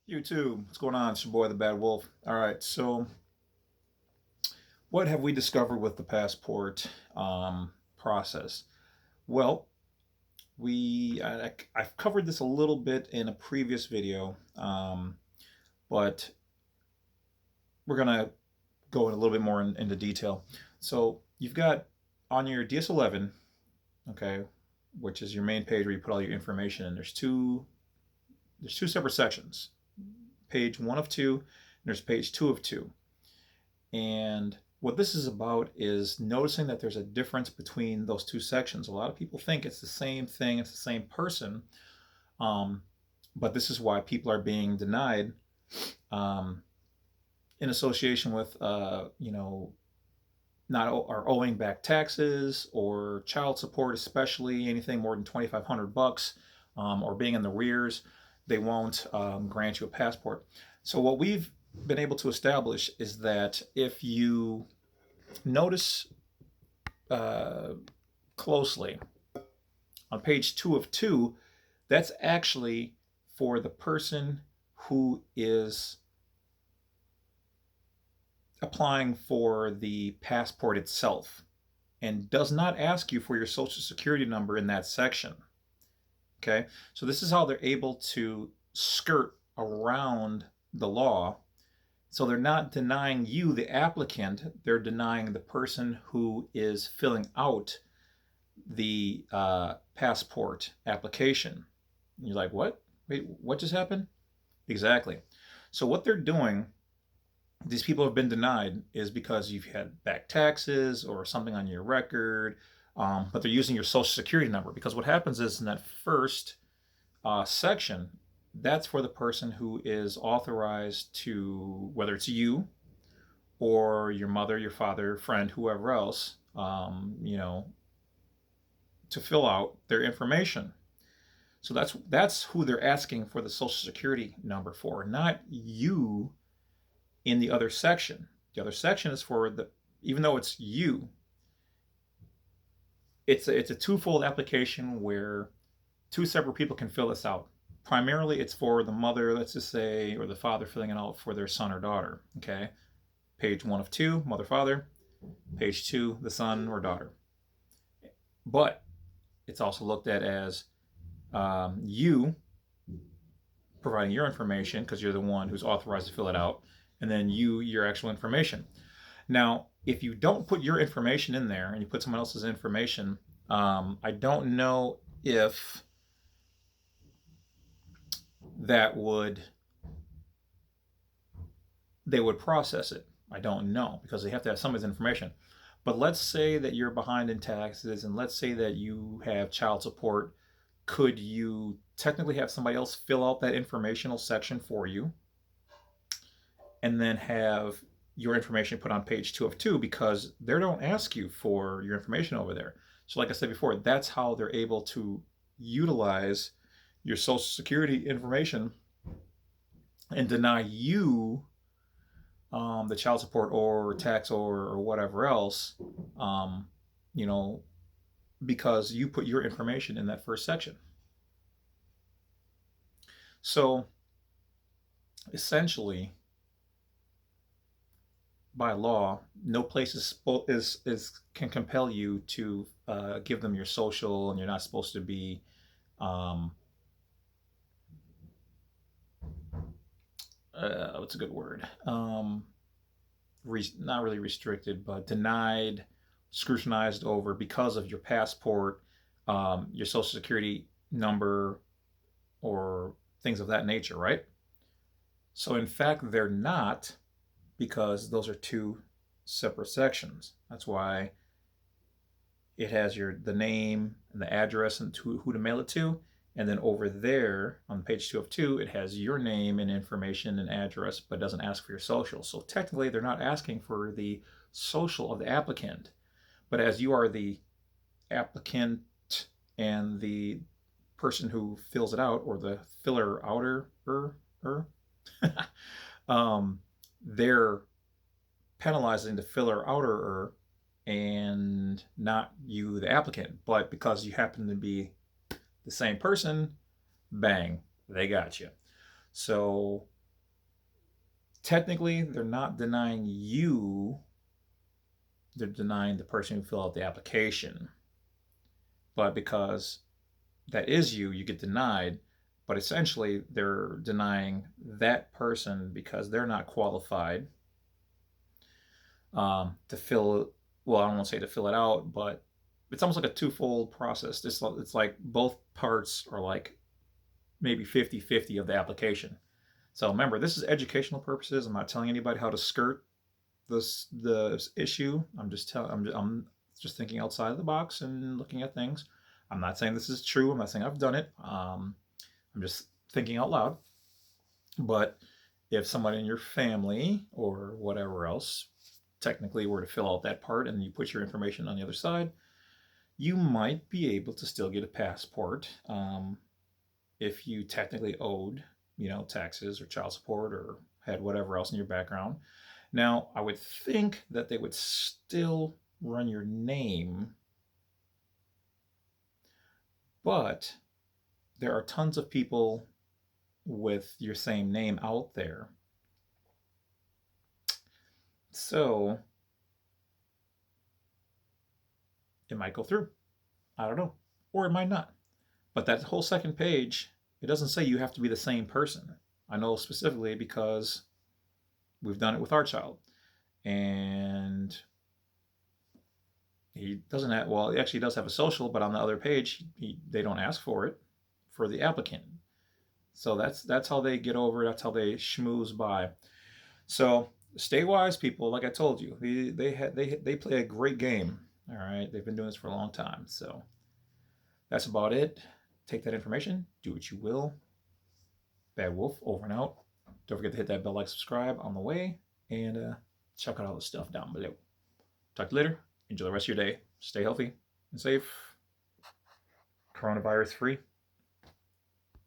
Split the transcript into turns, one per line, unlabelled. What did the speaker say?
YouTube, what's going on? It's your boy, the Bad Wolf. All right, so what have we discovered with the passport process? Well, I've covered this a little bit in a previous video, but we're gonna go in a little bit more into detail. So you've got on your DS11, okay, which is your main page where you put all your information in. There's two separate sections. Page 1 of 2, and there's page 2 of 2. And what this is about is noticing that there's a difference between those two sections. A lot of people think it's the same thing, it's the same person, but this is why people are being denied in association with, not are owing back taxes or child support, especially anything more than $2,500, or being in the rears. They won't grant you a passport. So what we've been able to establish is that if you notice closely on page 2 of 2, that's actually for the person who is applying for the passport itself and does not ask you for your social security number in that section. Okay, so this is how they're able to skirt around the law. So they're not denying you, the applicant, they're denying the person who is filling out the passport application. And you're like, what? Wait, what just happened? Exactly. So what they're doing, these people have been denied, is because you've had back taxes or something on your record, but they're using your social security number. Because what happens is in that first section, that's for the person who is authorized to, whether it's you or your mother, your father, friend, whoever else, to fill out their information. So that's who they're asking for the social security number for, not you in the other section. The other section is for even though it's you, it's a twofold application where two separate people can fill this out. Primarily, it's for the mother, let's just say, or the father filling it out for their son or daughter. Okay, page 1 of 2, mother, father. Page 2, the son or daughter. But it's also looked at as you providing your information because you're the one who's authorized to fill it out, and then your actual information. Now, if you don't put your information in there and you put someone else's information, I don't know if they would process it. I don't know, because they have to have somebody's information. But let's say that you're behind in taxes, and let's say that you have child support. Could you technically have somebody else fill out that informational section for you and then have your information put on page 2 of 2, because they don't ask you for your information over there? So like I said before, that's how they're able to utilize your social security information and deny you the child support or tax or whatever else, because you put your information in that first section. So essentially, by law, no place can compel you to give them your social, and you're not supposed to be what's a good word? Not really restricted, but denied, scrutinized over because of your passport, your social security number, or things of that nature, right? So in fact, they're not, because those are two separate sections. That's why it has the name and the address and who to mail it to. And then over there on page 2 of 2, it has your name and information and address, but doesn't ask for your social. So technically, they're not asking for the social of the applicant. But as you are the applicant and the person who fills it out, or the filler outer, they're penalizing the filler outer and not you, the applicant. But because you happen to be the same person, bang, they got you. So technically they're not denying you, they're denying the person who filled out the application. But because that is you, you get denied. But essentially, they're denying that person because they're not qualified to fill. Well, I don't want to say to fill it out, but it's almost like a twofold process. It's like both parts are like maybe 50-50 of the application. So remember, this is educational purposes. I'm not telling anybody how to skirt the issue. I'm just thinking outside of the box and looking at things. I'm not saying this is true. I'm not saying I've done it. I'm just thinking out loud. But if somebody in your family or whatever else technically were to fill out that part and you put your information on the other side, you might be able to still get a passport if you technically owed, taxes or child support or had whatever else in your background. Now, I would think that they would still run your name, but there are tons of people with your same name out there. So it might go through. I don't know. Or it might not. But that whole second page, it doesn't say you have to be the same person. I know specifically because we've done it with our child. And he doesn't have, well, he actually does have a social, but on the other page, they don't ask for it for the applicant. So that's how they get over. That's how they schmooze by. So stay wise, people. Like I told you, they play a great game. All right, they've been doing this for a long time. So that's about it. Take that information, do what you will. Bad Wolf over and out. Don't forget to hit that bell, like, subscribe on the way, and check out all the stuff down below. Talk to you later. Enjoy the rest of your day. Stay healthy and safe. Coronavirus free.